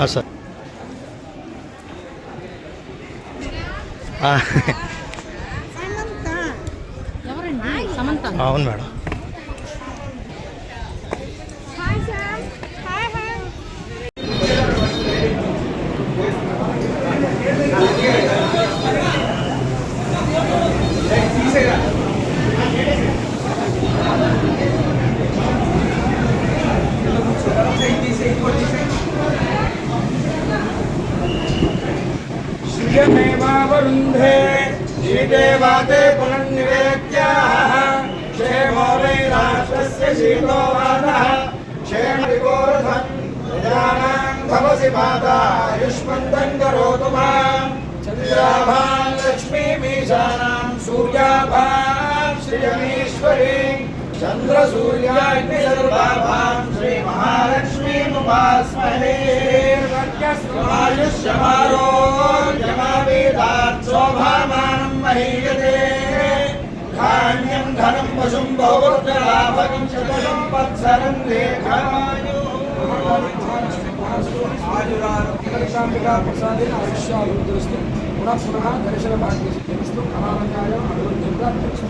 Sir అవును madam. శ్రియమేవావరుంధే శ్రీదేవాతే పునర్నివేద్యాః క్షేమో why రాష్ట్రస్య శీతో వాదః క్షేమవిగోరధం ప్రజానాం భవసి మాతాయుష్మంతం కరోతు మాం చంద్రాభాం లక్ష్మీమీశానాం సూర్యాభాం శ్రియమీశ్వరీం చంద్రసూర్యాగ్నిసర్వాభాం శ్రీ మహాలక్ష్మీముపాస్మహే ఆయుష్యమారోగ్యమావేదాత్సోభామానం మహీయతే ధాన్యం ధనం పశుం బహుపుత్రలాభకం శతసంవత్సరం దీర్ఘాయురారోగ్యకాంబికా ప్రసాదేన ఆయుష్యాభివృద్ధిరస్తు పునః పునః దర్శన భాగ్యసిద్ధిరస్తు కళానందాయ అభివృద్ధిం ప్రాప్తిరస్తు.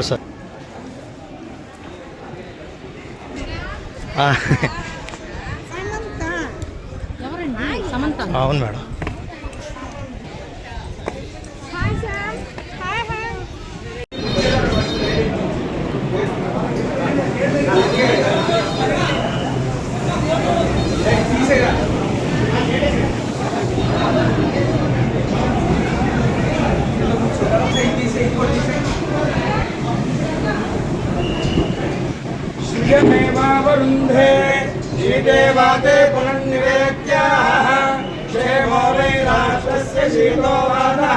సార్ అవును మేడం. శ్రియమేవావరుంధే శ్రీదేవాతే పునర్నివేద్యాః క్షేమో వై రాష్ట్రస్య శీతో వాదః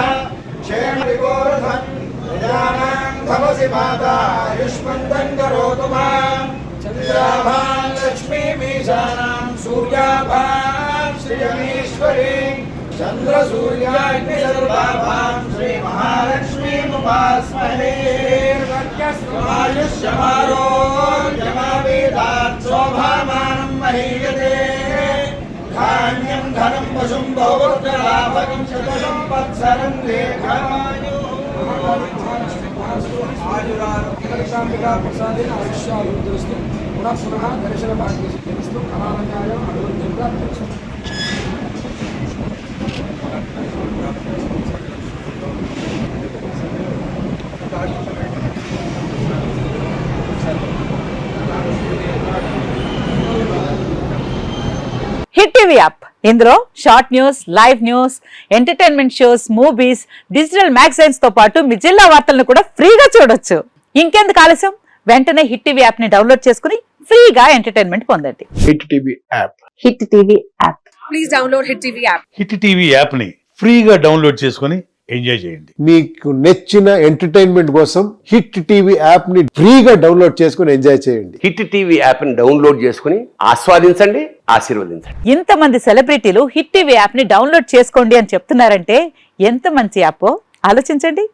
క్షేమవిగోరధం ప్రజానాం భవసి మాతాయుష్మంతం కరోతు మాం చంద్రాభాం లక్ష్మీమీశానాం సూర్యాభాం శ్రియమీశ్వరీం చంద్రసూర్యాగ్నిసర్వాభాం శ్రీ మహాలక్ష్మీముపాస్మహే ఆయుష్యమారోగ్యమావేదాత్సోభామానం మహీయతే ధాన్యం ధనం పశుం బహుపుత్రలాభకం శతసంవత్సరం దీర్ఘాయురారోగ్యకాంబికా ప్రసాదేన ఆయుష్యాభివృద్ధిరస్తు పునః పునః దర్శన భాగ్యసిద్ధిరస్తు కళానందాయ అభివృద్ధిం ప్రాప్తిరస్తు. హిట్ టీవీ యాప్ ఇందులో short news, live news, entertainment shows, movies, digital magazines తో పాటు మీ జిల్లా వార్తలను కూడా ఫ్రీగా చూడొచ్చు. ఇంకెందుకు ఆలస్యం, వెంటనే హిట్ టీవీ యాప్ ని డౌన్లోడ్ చేసుకుని ఫ్రీగా ఎంటర్టైన్మెంట్ పొందండి. Hit TV app. Hit TV app please download hit TV app. Hit TV app ని ఫ్రీగా డౌన్లోడ్ చేసుకుని ఎంజాయ్ చేయండి. మీకు నచ్చిన ఎంటర్టైన్మెంట్ కోసం హిట్ టీవీ యాప్ ని ఫ్రీగా డౌన్లోడ్ చేసుకుని ఎంజాయ్ చేయండి. హిట్ టీవీ యాప్ ని డౌన్లోడ్ చేసుకుని ఆస్వాదించండి, ఆశీర్వదించండి. ఇంతమంది సెలబ్రిటీలు హిట్ టీవీ యాప్ ని డౌన్లోడ్ చేసుకోండి అని చెప్తున్నారంటే ఎంత మంచి యాప్ ఆలోచించండి.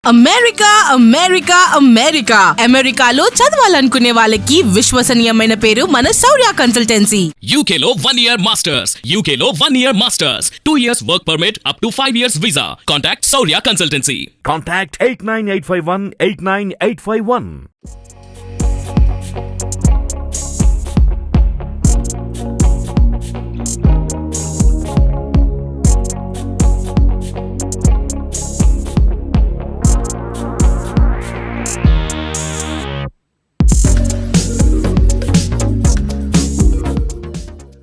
అమెరికా అమెరికా అమెరికా అమెరికాలో చదవాలనుకునే వాళ్ళకి విశ్వసనీయమైన పేరు మన శౌర్య కన్సల్టెన్సీ. UK లో 1 year masters, UK లో 1 year masters, 2 years work permit up to 5 years visa. Contact Shaurya Consultancy. Contact 89851 89851.